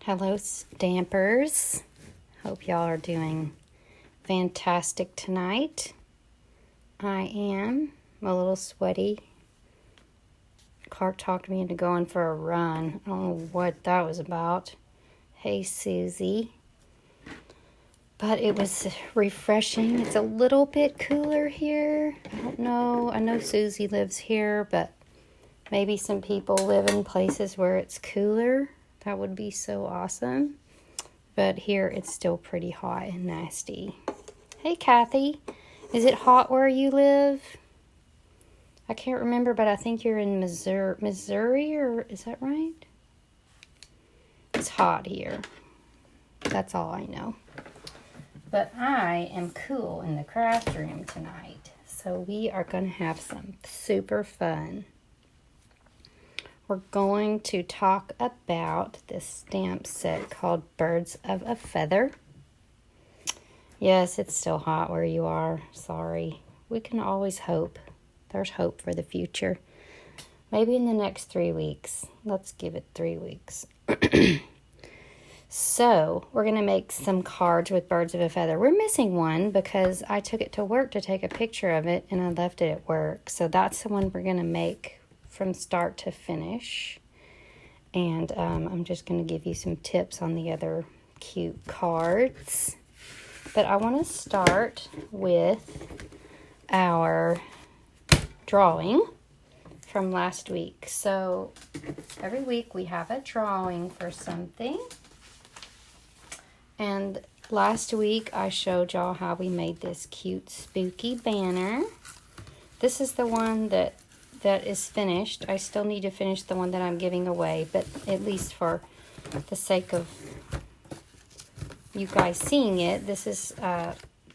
Hello, Stampers. Hope y'all are doing fantastic tonight. I am a little sweaty. Clark talked me into going for a run. I don't know what that was about. Hey, Susie. But it was refreshing. It's a little bit cooler here. I don't know. I know Susie lives here, but maybe some people live in places where it's cooler. That would be so awesome. But here it's still pretty hot and nasty. Hey, Kathy. Is it hot where you live? I can't remember, but I think you're in Missouri, or is that right? It's hot here. That's all I know. But I am cool in the craft room tonight. So we are going to have some super fun. We're going to talk about this stamp set called Birds of a Feather. Yes, it's still hot where you are. Sorry. We can always hope. There's hope for the future. Maybe in the next 3 weeks. Let's give it 3 weeks. So, we're going to make some cards with Birds of a Feather. We're missing one because I took it to work to take a picture of it and I left it at work. So, that's the one we're going to make from start to finish. And I'm just going to give you some tips on the other cute cards. But I want to start with our drawing from last week. So every week we have a drawing for something. And last week I showed y'all how we made this cute spooky banner. This is the one that is finished. I still need to finish the one that I'm giving away, but at least for the sake of you guys seeing it, this is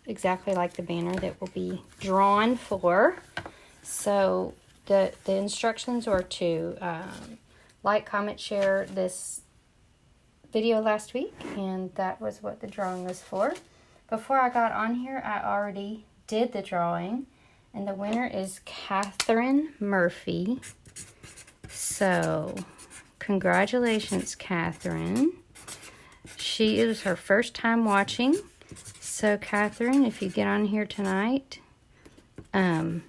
exactly like the banner that will be drawn for. So the instructions are to like, comment, share this video last week, and that was what the drawing was for. Before I got on here, I already did the drawing. And the winner is Catherine Murphy. So, congratulations, Catherine. She is her first time watching. So, Catherine, if you get on here tonight, then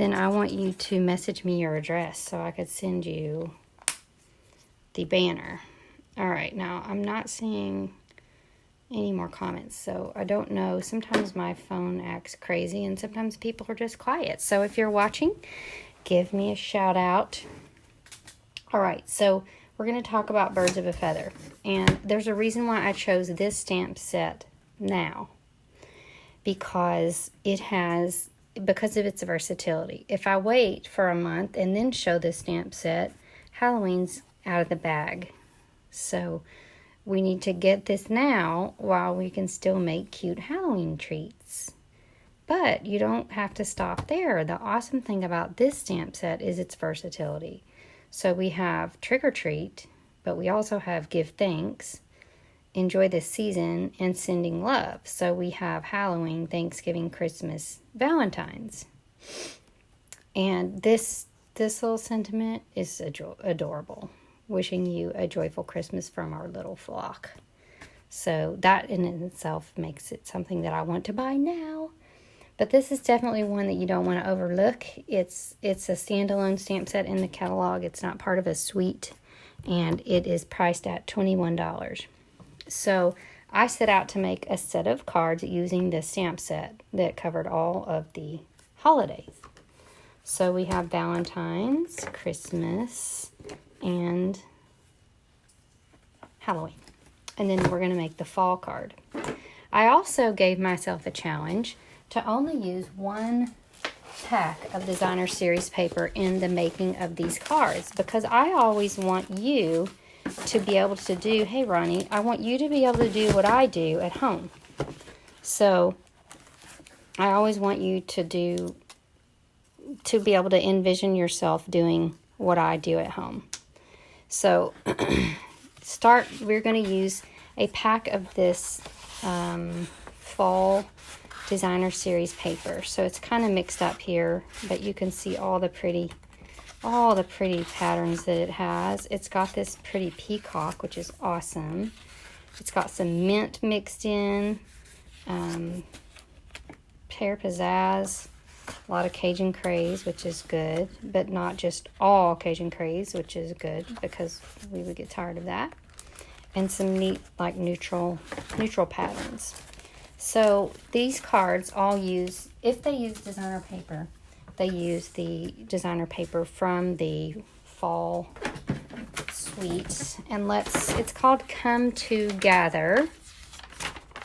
I want you to message me your address so I could send you the banner. All right, now I'm not seeing any more comments, so I don't know. Sometimes my phone acts crazy and sometimes people are just quiet. So if you're watching, give me a shout out. All right, so we're going to talk about Birds of a Feather, and there's a reason why I chose this stamp set now, because of its versatility. If I wait for a month and then show this stamp set, Halloween's out of the bag. So we need to get this now while we can still make cute Halloween treats. But you don't have to stop there. The awesome thing about this stamp set is its versatility. So we have Trick or Treat, but we also have Give Thanks, Enjoy the Season, and Sending Love. So we have Halloween, Thanksgiving, Christmas, Valentine's. And this little sentiment is adorable. Wishing you a joyful Christmas from our little flock. So that in itself makes it something that I want to buy now. But this is definitely one that you don't want to overlook. It's a standalone stamp set in the catalog. It's not part of a suite. And it is priced at $21. So I set out to make a set of cards using this stamp set that covered all of the holidays. So we have Valentine's, Christmas, and Halloween. And then we're going to make the fall card. I also gave myself a challenge to only use one pack of designer series paper in the making of these cards, because I always want you to be able to do, hey Ronnie, I want you to be able to do what I do at home. So I always want you to be able to envision yourself doing what I do at home. So we're going to use a pack of this fall designer series paper. So it's kind of mixed up here, but you can see all the pretty all the pretty patterns that it has. It's got this pretty peacock, which is awesome. It's got some mint mixed in, pear pizzazz, a lot of Cajun craze, which is good, but not just all Cajun craze, which is good because we would get tired of that. And some neat, like neutral patterns. So these cards all use, if they use designer paper, they use the designer paper from the fall suite. And it's called Come Together,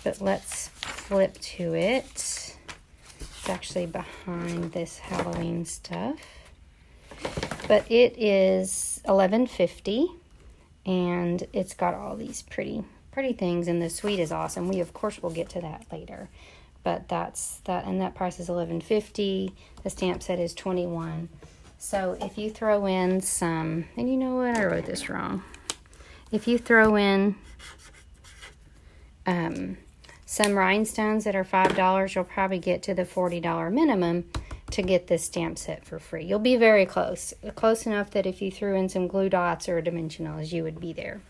but let's flip to it. It's actually behind this Halloween stuff. But it is $11.50, and it's got all these pretty things, and the suite is awesome. We of course will get to that later. But that's that, and that price is $11.50. The stamp set is $21. So if you throw in some, and you know what, I wrote this wrong. If you throw in some rhinestones that are $5, you'll probably get to the $40 minimum to get this stamp set for free. You'll be very close. Close enough that if you threw in some glue dots or dimensionals, you would be there.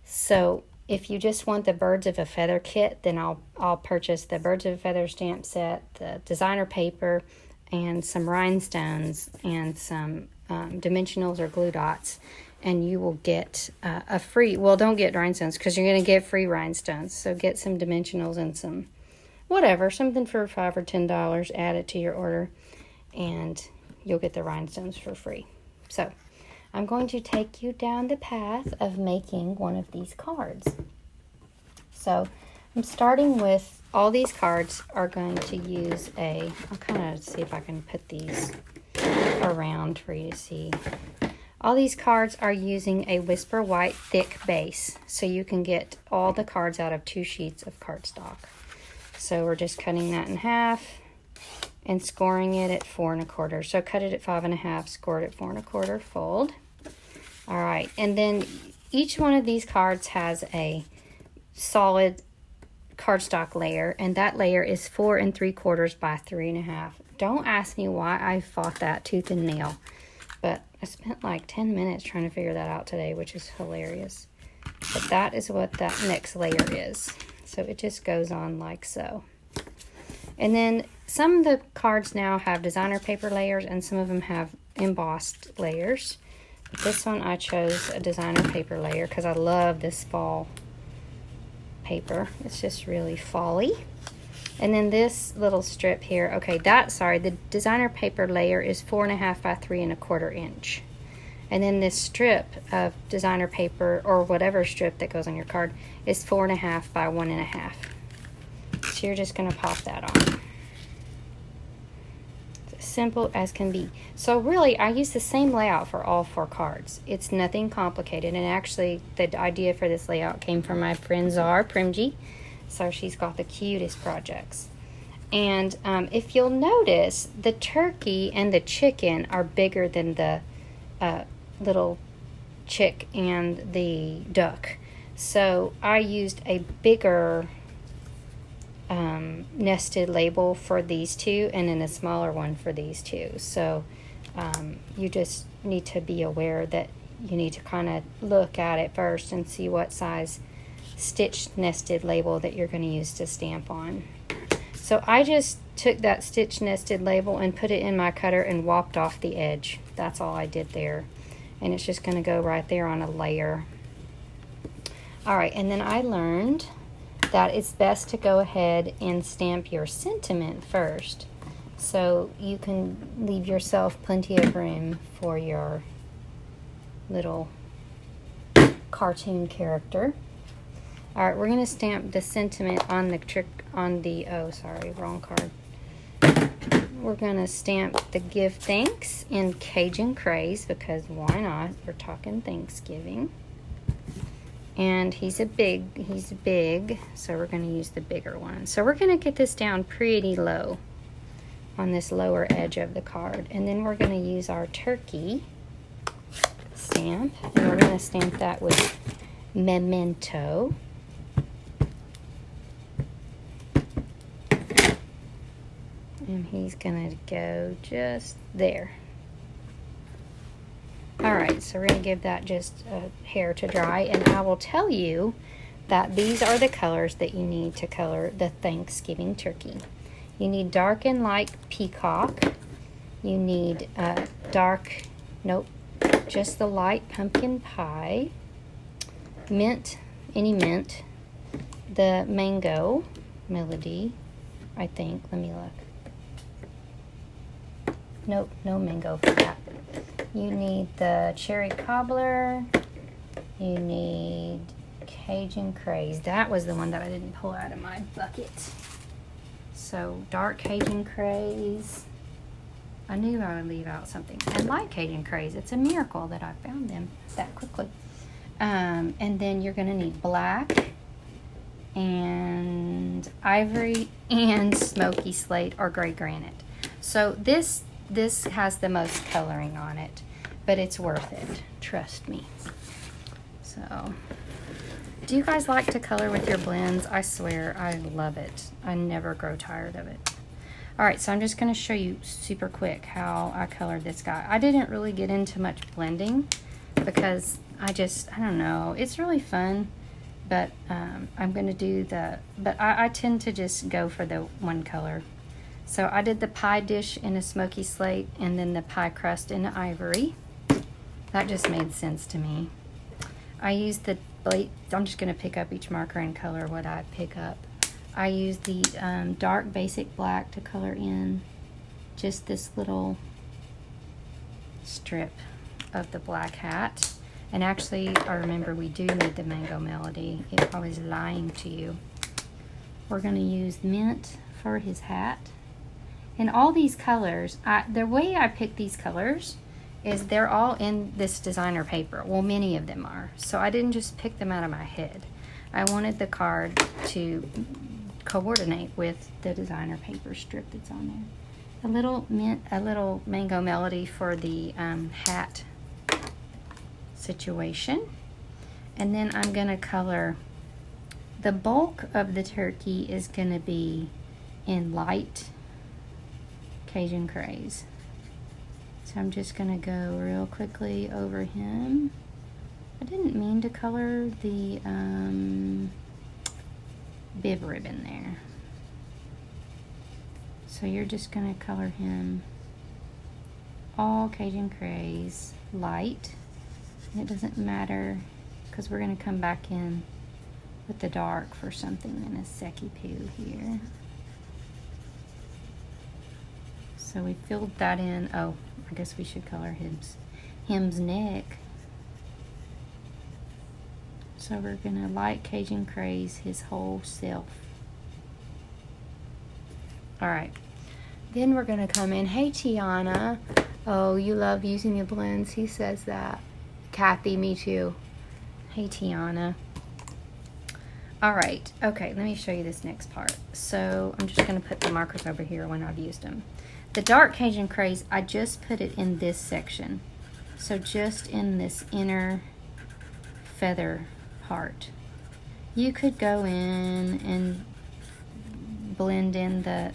So if you just want the Birds of a Feather kit, then I'll purchase the Birds of a Feather stamp set, the designer paper, and some rhinestones and some dimensionals or glue dots, and you will get a free, well, don't get rhinestones because you're going to get free rhinestones. So get some dimensionals and some whatever, something for $5 or $10, add it to your order, and you'll get the rhinestones for free. So I'm going to take you down the path of making one of these cards. So I'm starting with, all these cards are going to use I'll kind of see if I can put these around for you to see. All these cards are using a Whisper White thick base, so you can get all the cards out of 2 sheets of cardstock. So we're just cutting that in half and scoring it at 4 1/4. So cut it at 5 1/2, score it at 4 1/4, fold. All right, and then each one of these cards has a solid cardstock layer, and that layer is 4 3/4 by 3 1/2. Don't ask me why I fought that tooth and nail, but I spent like 10 minutes trying to figure that out today, which is hilarious. But that is what that next layer is. So it just goes on like so. And then some of the cards now have designer paper layers, and some of them have embossed layers. But this one I chose a designer paper layer because I love this fall paper. It's just really fall-y. And then this little strip here, okay, the designer paper layer is 4 1/2 by 3 1/4 inch. And then this strip of designer paper, or whatever strip that goes on your card, is 4 1/2 by 1 1/2. So you're just going to pop that on. It's as simple as can be. So really, I use the same layout for all 4 cards. It's nothing complicated. And actually, the idea for this layout came from my friend Zahra Premji. So she's got the cutest projects. And if you'll notice, the turkey and the chicken are bigger than the little chick and the duck. So I used a bigger nested label for these two, and then a smaller one for these two. So you just need to be aware that you need to kind of look at it first and see what size stitched nested label that you're going to use to stamp on. So I just took that stitch nested label and put it in my cutter and walked off the edge. That's all I did there. And it's just going to go right there on a layer. Alright, and then I learned that it's best to go ahead and stamp your sentiment first, so you can leave yourself plenty of room for your little cartoon character. Alright, we're going to stamp the sentiment on oh sorry, wrong card. We're going to stamp the Give Thanks in Cajun Craze, because why not? We're talking Thanksgiving. And he's big, so we're going to use the bigger one. So we're going to get this down pretty low on this lower edge of the card. And then we're going to use our turkey stamp, and we're going to stamp that with Memento. And he's going to go just there. All right, so we're gonna give that just a hair to dry, and I will tell you that these are the colors that you need to color the Thanksgiving turkey. You need dark and light peacock. You need just the light pumpkin pie, mint, any mint, the mango melody, I think. Let me look. Nope, no mango for that. You need the cherry cobbler. You need Cajun Craze. That was the one that I didn't pull out of my bucket. So dark Cajun Craze. I knew I would leave out something. And light Cajun Craze. It's a miracle that I found them that quickly. And then you're going to need black and ivory and smoky slate or gray granite. So this has the most coloring on it, but it's worth it. Trust me. So, do you guys like to color with your blends? I swear, I love it. I never grow tired of it. All right, so I'm just going to show you super quick how I colored this guy. I didn't really get into much blending because I don't know. It's really fun, but I'm going to do but I tend to just go for the one color. So I did the pie dish in a smoky slate and then the pie crust in ivory. That just made sense to me. I used I'm just going to pick up each marker and color what I pick up. I used the dark basic black to color in just this little strip of the black hat. And actually, I remember we do need the mango melody. If I was lying to you. We're going to use mint for his hat. And all these colors, the way I pick these colors is they're all in this designer paper. Well, many of them are. So I didn't just pick them out of my head. I wanted the card to coordinate with the designer paper strip that's on there. A little mango melody for the hat situation. And then I'm going to color, the bulk of the turkey is going to be in light Cajun Craze. So I'm just going to go real quickly over him. I didn't mean to color the bib ribbon there. So you're just going to color him all Cajun Craze light. And it doesn't matter because we're going to come back in with the dark for something in a secky poo here. So we filled that in. Oh, I guess we should color him's neck. So we're gonna light Cajun Craze his whole self. All right, then we're gonna come in. Hey Tiana, oh, you love using the blends. He says that. Kathy, me too. Hey Tiana. All right, okay, let me show you this next part. So I'm just gonna put the markers over here when I've used them. The dark Cajun Craze, I just put it in this section. So just in this inner feather part. You could go in and blend in the,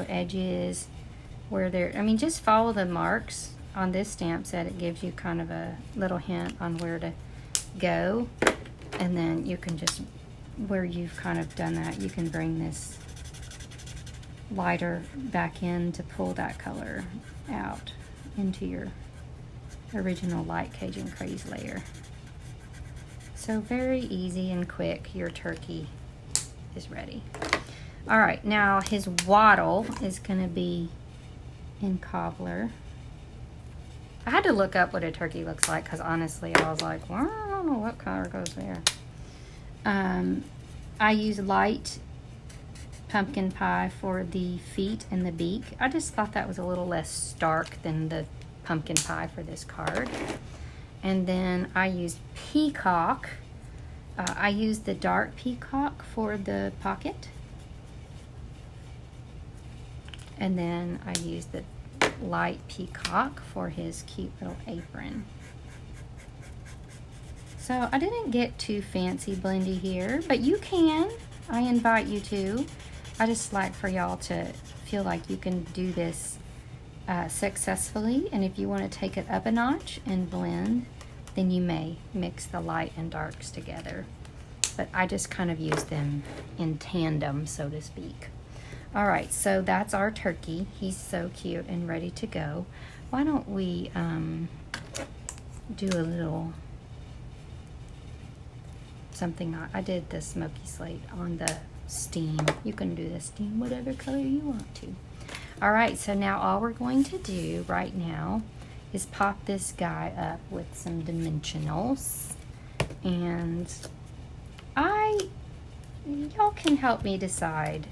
edges where they're, just follow the marks on this stamp set. It gives you kind of a little hint on where to go. And then you can just, where you've kind of done that, you can bring this lighter back in to pull that color out into your original light Cajun Craze layer. So very easy and quick, your turkey is ready. All right, now his waddle is gonna be in cobbler. I had to look up what a turkey looks like because honestly I was like, well, I don't know what color goes there. I use light pumpkin pie for the feet and the beak. I just thought that was a little less stark than the pumpkin pie for this card. And then I used peacock. I used the dark peacock for the pocket. And then I used the light peacock for his cute little apron. So I didn't get too fancy blendy here, but you can. I invite you to. I just like for y'all to feel like you can do this successfully, and if you want to take it up a notch and blend, then you may mix the light and darks together. But I just kind of use them in tandem, so to speak. All right, so that's our turkey. He's so cute and ready to go. Why don't we do a little something. I did the smoky slate on the steam. You can do the steam whatever color you want to. All right, so now all we're going to do right now is pop this guy up with some dimensionals. And y'all can help me decide.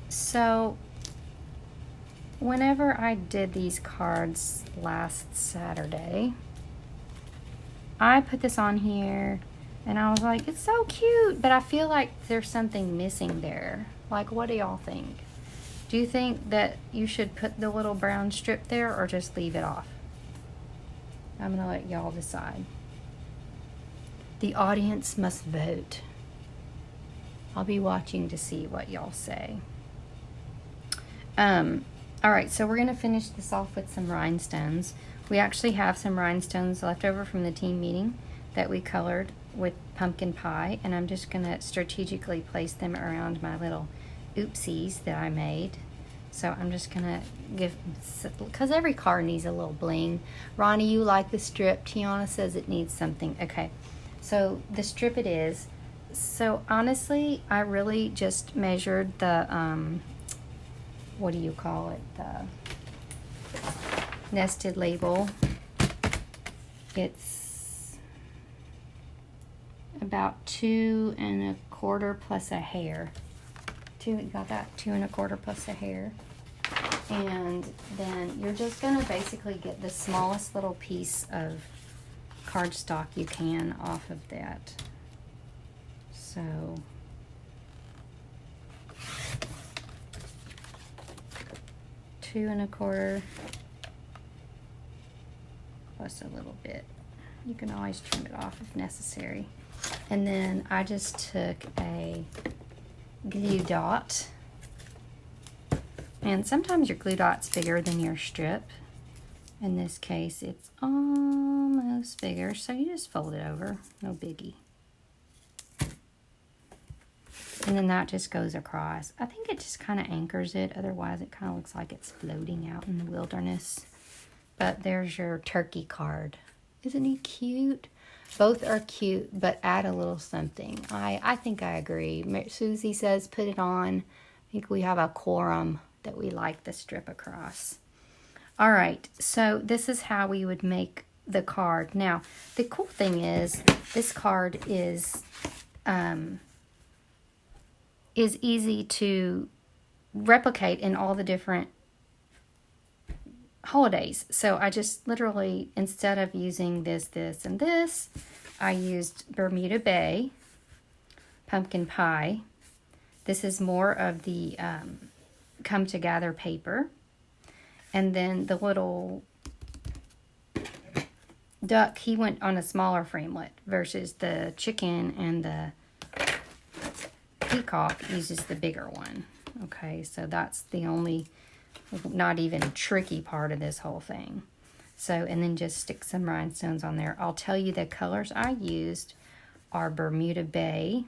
So whenever I did these cards last Saturday, I put this on here and I was like, it's so cute, but I feel like there's something missing there. Like, what do y'all think? Do you think that you should put the little brown strip there or just leave it off? I'm gonna let y'all decide. The audience must vote. I'll be watching to see what y'all say. All right, so we're gonna finish this off with some rhinestones. We actually have some rhinestones left over from the team meeting that we colored with pumpkin pie, and I'm just gonna strategically place them around my little oopsies that I made. So I'm just gonna give, because every card needs a little bling. Ronnie, you like the strip. Tiana says it needs something. Okay, so the strip it is. So honestly, I really just measured the, what do you call it? The nested label. It's about 2 1/4 plus a hair. You got that? 2 1/4 plus a hair. And then you're just gonna basically get the smallest little piece of cardstock you can off of that. So two and a quarter plus a little bit. You can always trim it off if necessary. And then I just took a glue dot, and sometimes your glue dot's bigger than your strip. In this case it's almost bigger, so you just fold it over, no biggie. And then that just goes across. I think it just kind of anchors it, otherwise it kind of looks like it's floating out in the wilderness. But there's your turkey card. Isn't he cute? Both are cute, but add a little something. I think I agree. Susie says put it on. I think we have a quorum that we like the strip across. All right, so this is how we would make the card. Now, the cool thing is this card is easy to replicate in all the different holidays. So I just literally, instead of using this, and this, I used Bermuda Bay, pumpkin pie. This is more of the come together paper. And then the little duck, he went on a smaller framelit versus the chicken and the peacock uses the bigger one. Okay, so that's the only not even tricky part of this whole thing. So, and then just stick some rhinestones on there. I'll tell you the colors I used are Bermuda Bay.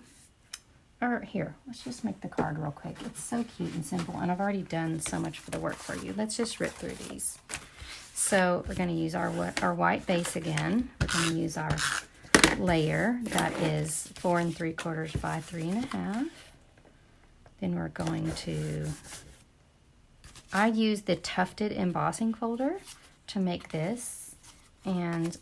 Or here, let's just make the card real quick. It's so cute and simple, and I've already done so much for the work for you. Let's just rip through these. So we're going to use our white base again. We're going to use our layer that is 4 3/4 by 3 1/2. Then we're going to, I use the tufted embossing folder to make this. And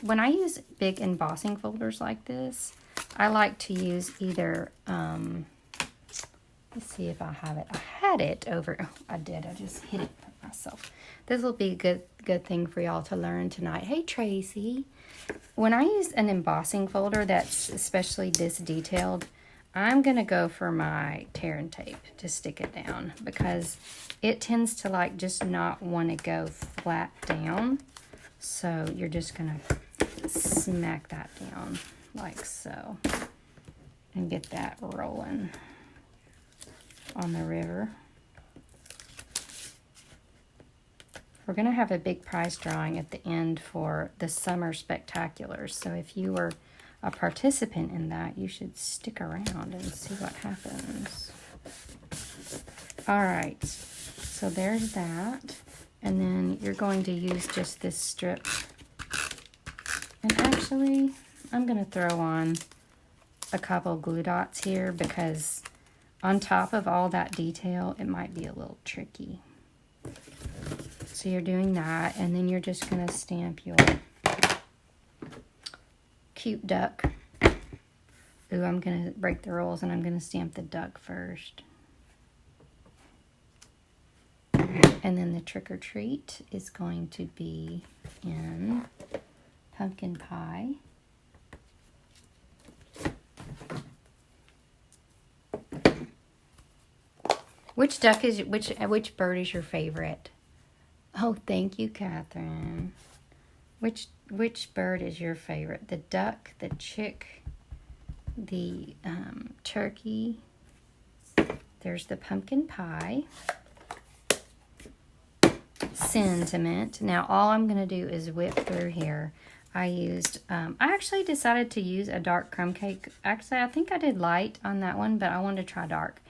when I use big embossing folders like this, I like to use either, let's see if I have it. I had it over, oh, I did, I just hid it for myself. This will be a good thing for y'all to learn tonight. Hey, Tracy. When I use an embossing folder that's especially this detailed, I'm going to go for my tear and tape to stick it down because it tends to like just not want to go flat down. So you're just going to smack that down like so and get that rolling on the river. We're going to have a big prize drawing at the end for the Summer Spectaculars. So if you were a participant in that, you should stick around and see what happens. All right, so there's that. And then you're going to use just this strip. And actually, I'm going to throw on a couple glue dots here because on top of all that detail, it might be a little tricky. So you're doing that, and then you're just going to stamp your cute duck. Ooh, I'm going to break the rules, and I'm going to stamp the duck first. And then the trick or treat is going to be in pumpkin pie. Which duck is, which bird is your favorite? Oh, thank you, Catherine. Which bird is your favorite? The duck, the chick, the turkey. There's the pumpkin pie. Sentiment. Now, all I'm going to do is whip through here. I actually decided to use a dark crumb cake. Actually, I think I did light on that one, but I wanted to try dark.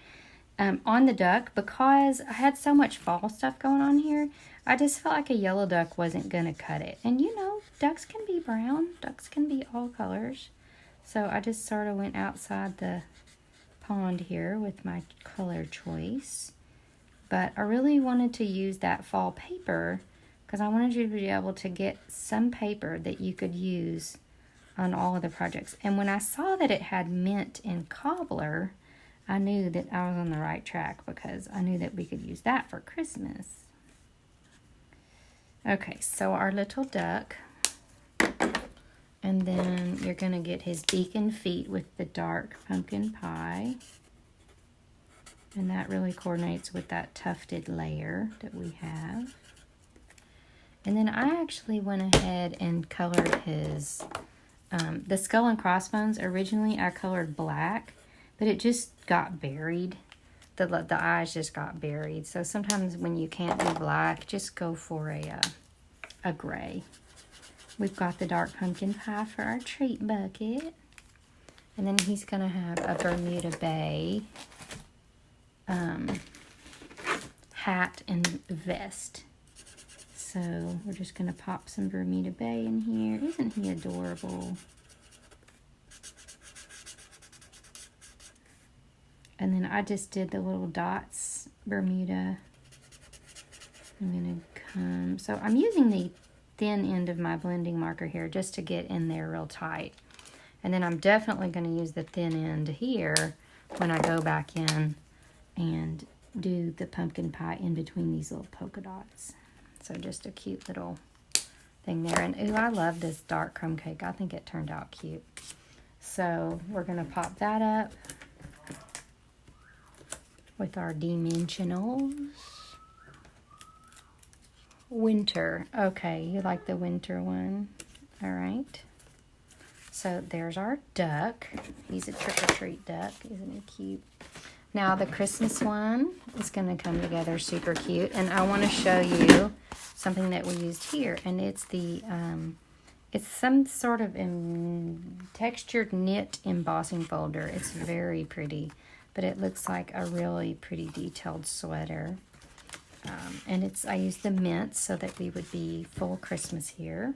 On the duck, because I had so much fall stuff going on here, I just felt like a yellow duck wasn't going to cut it. And you know, ducks can be brown. Ducks can be all colors. So I just sort of went outside the pond here with my color choice. But I really wanted to use that fall paper because I wanted you to be able to get some paper that you could use on all of the projects. And when I saw that it had mint and cobbler, I knew that I was on the right track because I knew that we could use that for Christmas. Okay, so our little duck. And then you're going to get his beak and feet with the dark pumpkin pie. And that really coordinates with that tufted layer that we have. And then I actually went ahead and colored his, the skull and crossbones. Originally I colored black, but it just got buried. The eyes just got buried. So sometimes when you can't do black, just go for a gray. We've got the dark pumpkin pie for our treat bucket. And then he's going to have a Bermuda Bay hat and vest. So we're just going to pop some Bermuda Bay in here. Isn't he adorable? And then I just did the little dots, Bermuda. I'm going to come, so I'm using the thin end of my blending marker here just to get in there real tight. And then I'm definitely going to use the thin end here when I go back in and do the pumpkin pie in between these little polka dots. So just a cute little thing there. And ooh, I love this dark crumb cake. I think it turned out cute. So we're going to pop that up with our dimensionals. Winter. Okay, you like the winter one. All right. So there's our duck. He's a trick-or-treat duck. Isn't he cute? Now the Christmas one is going to come together super cute. And I want to show you something that we used here. And it's the, it's some sort of textured knit embossing folder. It's very pretty. But it looks like a really pretty detailed sweater. And I used the mint so that we would be full Christmas here.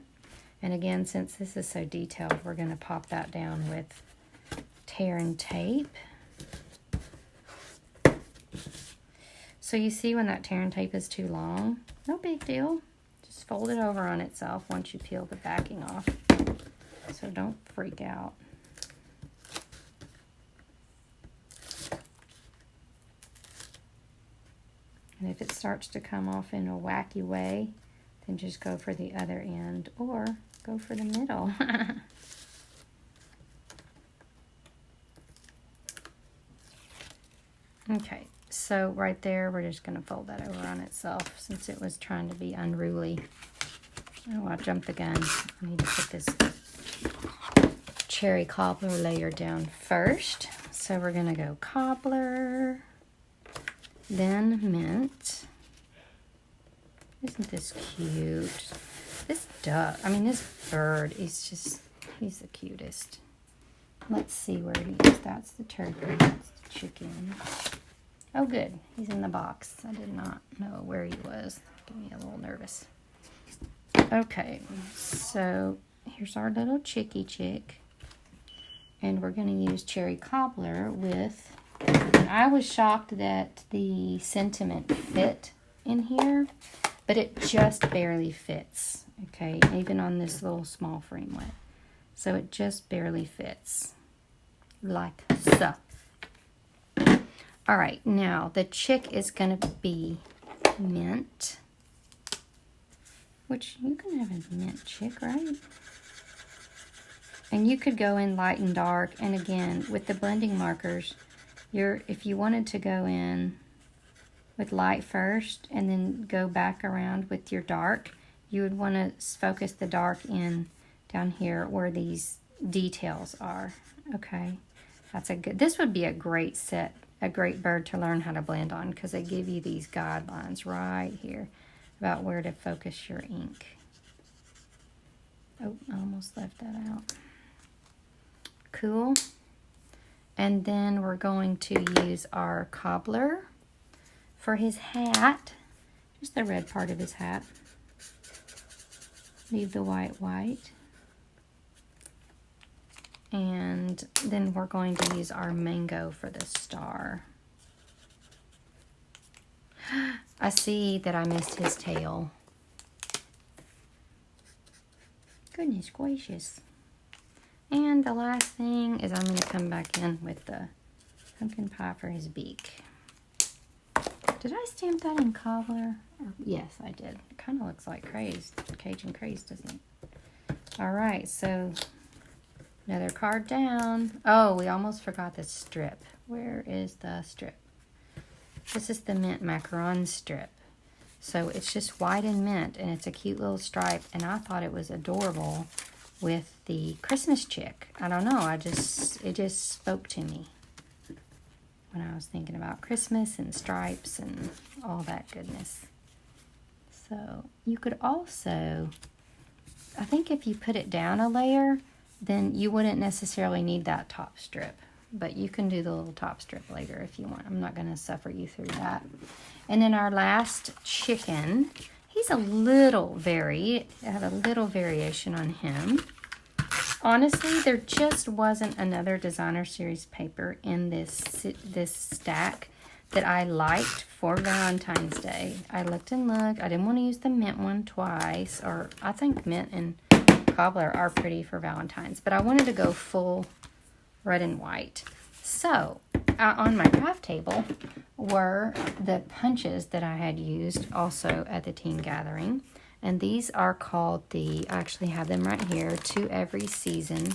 And again, since this is so detailed, we're going to pop that down with tear and tape. So you see when that tear and tape is too long, no big deal. Just fold it over on itself once you peel the backing off. So don't freak out. And if it starts to come off in a wacky way, then just go for the other end or go for the middle. Okay, so right there, we're just going to fold that over on itself since it was trying to be unruly. Oh, I jumped the gun. I need to put this cherry cobbler layer down first. So we're going to go cobbler, then mint, Isn't this cute? This duck, I mean this bird is just, he's the cutest. Let's see where he is. That's the turkey, that's the chicken. Oh good, he's in the box. I did not know where he was. Getting me a little nervous. Okay, so here's our little chickie chick. And we're gonna use cherry cobbler with, and I was shocked that the sentiment fit in here, but it just barely fits, okay, even on this little small framelit. So it just barely fits, like so. All right, now the chick is gonna be mint, which you can have a mint chick, right? And you could go in light and dark, and again, with the blending markers, if you wanted to go in with light first and then go back around with your dark, you would want to focus the dark in down here where these details are. Okay, that's a good, this would be a great set, a great bird to learn how to blend on, because they give you these guidelines right here about where to focus your ink. Oh, I almost left that out. Cool. And then we're going to use our cobbler for his hat, just the red part of his hat. Leave the white. And then we're going to use our mango for the star. I see that I missed his tail. Goodness gracious. And the last thing is I'm going to come back in with the pumpkin pie for his beak. Did I stamp that in cobbler? Yes, I did. It kind of looks like craze, Cajun craze, doesn't it? All right, so another card down. Oh, we almost forgot the strip. Where is the strip? This is the mint macaron strip. So it's just white and mint, and it's a cute little stripe, and I thought it was adorable with the Christmas chick. I don't know, it just spoke to me when I was thinking about Christmas and stripes and all that goodness. So you could also, I think if you put it down a layer, then you wouldn't necessarily need that top strip, but you can do the little top strip later if you want. I'm not going to suffer you through that. And then our last chicken, he's a little varied. I have a little variation on him. Honestly, there just wasn't another designer series paper in this stack that I liked for Valentine's Day. I looked and looked. I didn't want to use the mint one twice, or I think mint and cobbler are pretty for Valentine's, but I wanted to go full red and white. So on my craft table were the punches that I had used also at the teen gathering. And these are called I actually have them right here, To Every Season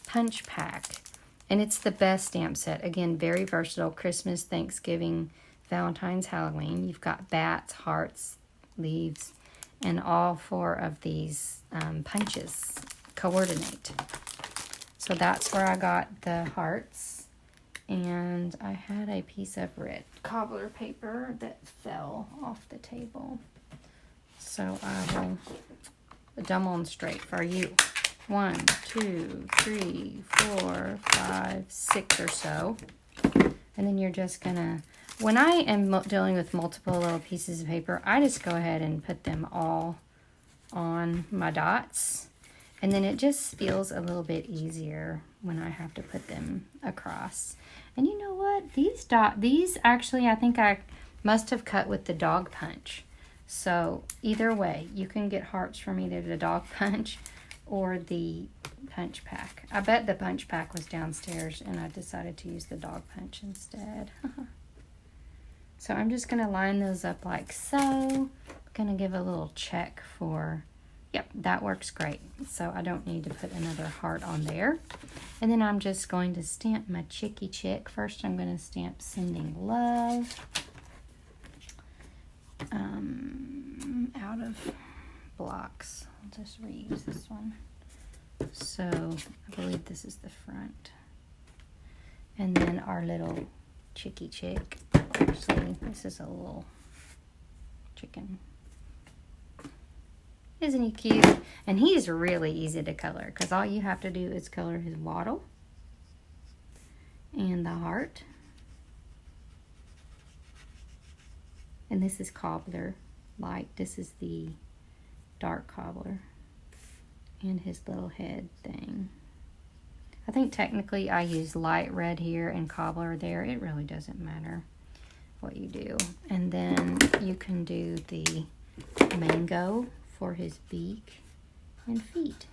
Punch Pack. And it's the best stamp set. Again, very versatile. Christmas, Thanksgiving, Valentine's, Halloween. You've got bats, hearts, leaves, and all 4 of these punches coordinate. So that's where I got the hearts. And I had a piece of red cobbler paper that fell off the table. So I will demonstrate for you. 1, 2, 3, 4, 5, 6 or so. And then you're just gonna, when I am dealing with multiple little pieces of paper, I just go ahead and put them all on my dots. And then it just feels a little bit easier when I have to put them across. And you know what? These actually, I think I must have cut with the dog punch. So either way, you can get hearts from either the dog punch or the punch pack. I bet the punch pack was downstairs and I decided to use the dog punch instead. So I'm just going to line those up like so. I'm going to give a little check for, yep, that works great. So I don't need to put another heart on there. And then I'm just going to stamp my chickie chick. First I'm going to stamp Sending Love. Out of blocks. I'll just reuse this one. So I believe this is the front. And then our little chickie chick. Actually, this is a little chicken. Isn't he cute? And he's really easy to color because all you have to do is color his wattle and the heart. And this is Cobbler light. This is the dark Cobbler. And his little head thing. I think technically I use light red here and Cobbler there. It really doesn't matter what you do. And then you can do the mango for his beak and feet.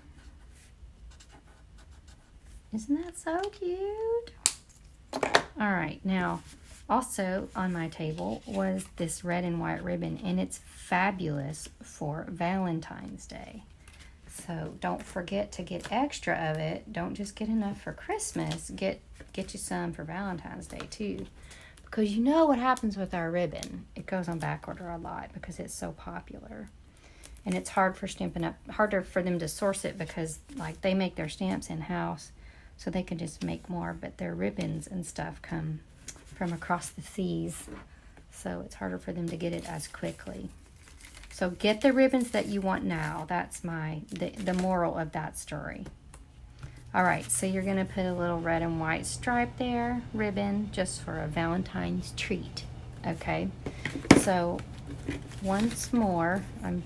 Isn't that so cute? All right, now also on my table was this red and white ribbon, and it's fabulous for Valentine's Day. So don't forget to get extra of it. Don't just get enough for Christmas. Get you some for Valentine's Day too. Because you know what happens with our ribbon. It goes on back order a lot because it's so popular. And it's hard for Stampin' Up, harder for them to source it because like they make their stamps in-house. So they can just make more, but their ribbons and stuff come from across the seas. So it's harder for them to get it as quickly. So get the ribbons that you want now. That's the moral of that story. All right, so you're gonna put a little red and white stripe there, ribbon, just for a Valentine's treat, okay? So once more, I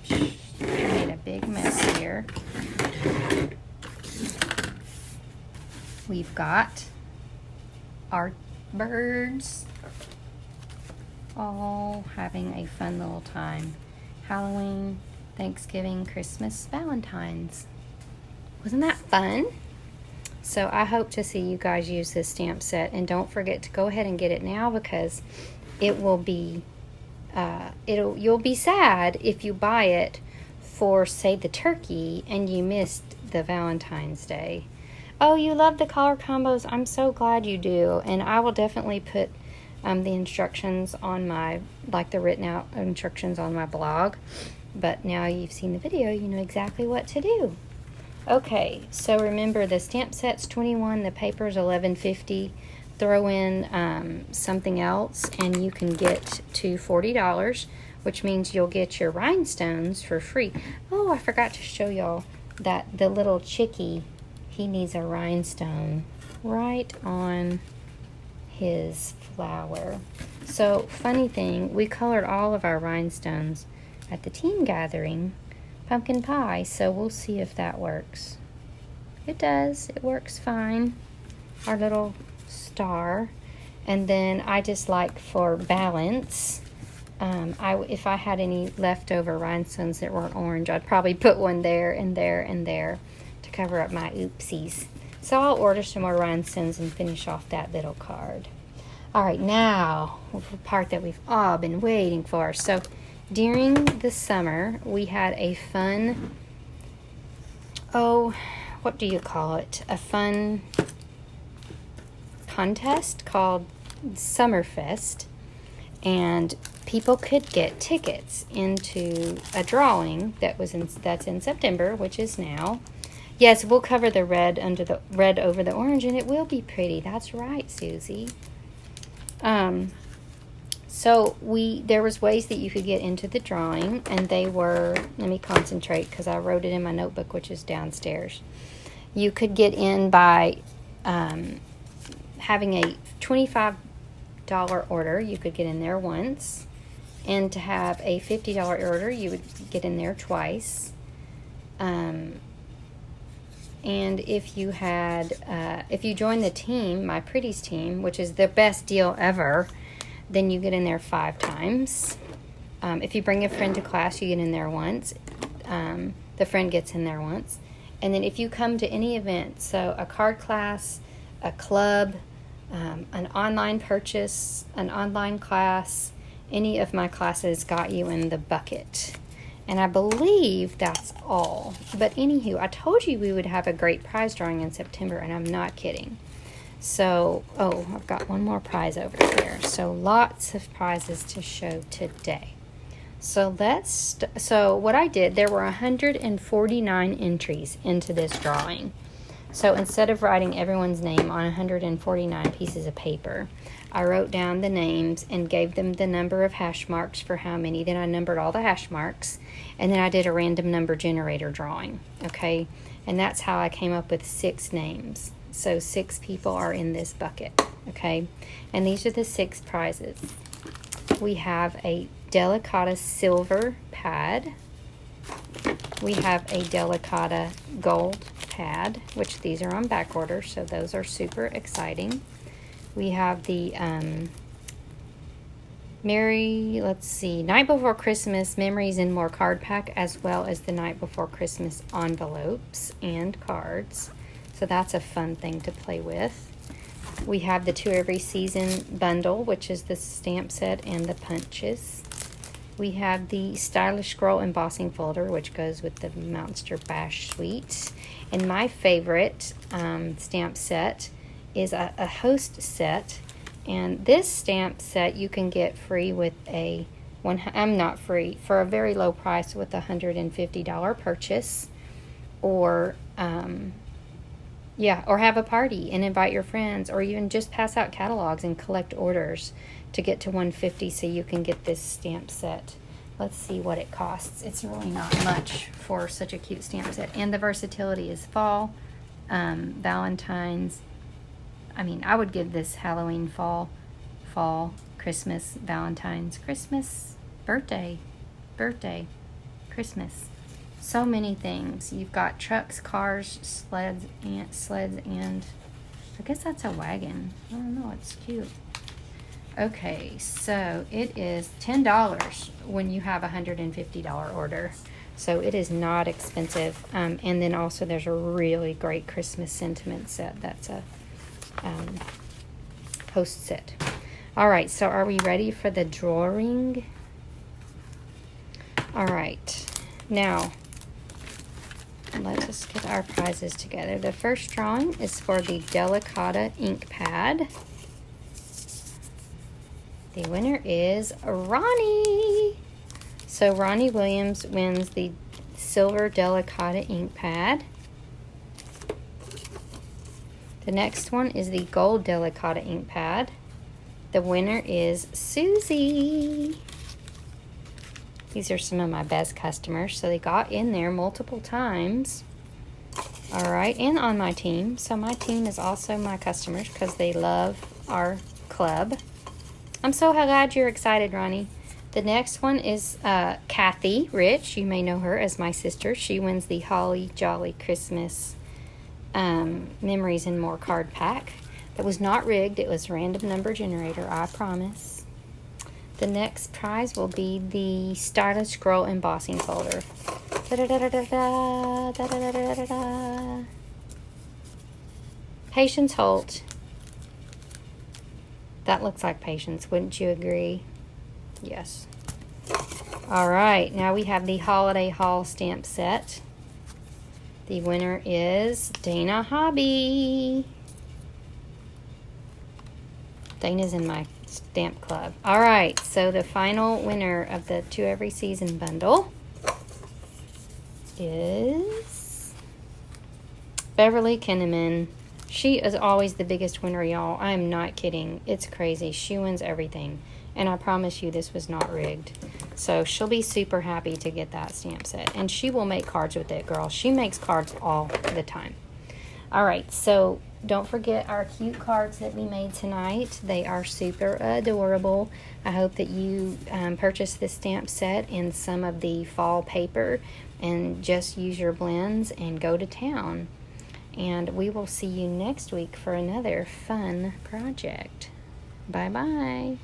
made a big mess here. We've got our birds all having a fun little time. Halloween, Thanksgiving, Christmas, Valentine's. Wasn't that fun? So I hope to see you guys use this stamp set, and don't forget to go ahead and get it now because it will be you'll be sad if you buy it for, say, the turkey and you missed the Valentine's Day. Oh, you love the color combos. I'm so glad you do. And I will definitely put the instructions on my, like the written out instructions on my blog. But now you've seen the video, you know exactly what to do. Okay, so remember the stamp set's $21, the paper's $11.50. Throw in something else and you can get to $40, which means you'll get your rhinestones for free. Oh, I forgot to show y'all that the little chickie, he needs a rhinestone right on his flower. So, funny thing, we colored all of our rhinestones at the team gathering, pumpkin pie, so we'll see if that works. It does, it works fine. Our little star. And then I just like for balance, if I had any leftover rhinestones that weren't orange, I'd probably put one there and there and there to cover up my oopsies. So I'll order some more rhinestones and finish off that little card. All right, now the part that we've all been waiting for. So during the summer, we had a fun, what do you call it? A fun contest called Summerfest, and people could get tickets into a drawing that's in September, which is now. Yes, we'll cover the red over the orange, and it will be pretty. That's right, Susie. So there was ways that you could get into the drawing, and they were, let me concentrate because I wrote it in my notebook, which is downstairs. You could get in by having a $25 order. You could get in there once, and to have a $50 order, you would get in there twice. And if you joined the team, my Pretties team, which is the best deal ever, then you get in there 5 times. If you bring a friend to class, you get in there once. The friend gets in there once. And then if you come to any event, so a card class, a club, an online purchase, an online class, any of my classes got you in the bucket. And I believe that's all. But anywho, I told you we would have a great prize drawing in September, and I'm not kidding. So, I've got one more prize over here. So lots of prizes to show today. So so what I did, there were 149 entries into this drawing. So instead of writing everyone's name on 149 pieces of paper, I wrote down the names and gave them the number of hash marks for how many. Then I numbered all the hash marks, and then I did a random number generator drawing, okay? And that's how I came up with 6 names. So 6 people are in this bucket, okay? And these are the 6 prizes. We have a Delicata silver pad. We have a Delicata gold pad, which these are on back order, so those are super exciting. We have the Night Before Christmas Memories and More card pack, as well as the Night Before Christmas envelopes and cards. So that's a fun thing to play with. We have the To Every Season bundle, which is the stamp set and the punches. We have the Stylish Scroll embossing folder, which goes with the Monster Bash suite. And my favorite stamp set is a host set. And this stamp set you can get free with a for a very low price with a $150 purchase, or or have a party and invite your friends, or even just pass out catalogs and collect orders to get to $150 so you can get this stamp set. Let's see what it costs. It's really not much for such a cute stamp set. And the versatility is fall, Valentine's. I mean, I would give this Halloween, fall, Christmas, Valentine's, Christmas, birthday, Christmas. So many things. You've got trucks, cars, sleds, and I guess that's a wagon. I don't know. It's cute. Okay, so it is $10 when you have a $150 order. So it is not expensive. And then also there's a really great Christmas sentiment set. That's a host set. All right, so are we ready for the drawing? All right, now let's just get our prizes together. The first drawing is for the Delicata ink pad. The winner is Ronnie. So Ronnie Williams wins the silver Delicata ink pad. The next one is the gold Delicata ink pad. The winner is Susie. These are some of my best customers, so they got in there multiple times. All right, and on my team. So my team is also my customers because they love our club. I'm so glad you're excited, Ronnie. The next one is Kathy Rich. You may know her as my sister. She wins the Holly Jolly Christmas Memories and More card pack. That was not rigged. It was random number generator, I promise. The next prize will be the Stylish Scroll embossing folder. Patience Holt. That looks like Patience, wouldn't you agree? Yes. All right, now we have the Holiday Haul stamp set. The winner is Dana Hobby. Dana's in my stamp club. All right, so the final winner of the To Every Season bundle is Beverly Kinnaman. She is always the biggest winner, y'all. I am not kidding. It's crazy. She wins everything. And I promise you this was not rigged. So she'll be super happy to get that stamp set. And she will make cards with it, girl. She makes cards all the time. All right, so don't forget our cute cards that we made tonight. They are super adorable. I hope that you purchase this stamp set and some of the fall paper and just use your blends and go to town. And we will see you next week for another fun project. Bye-bye.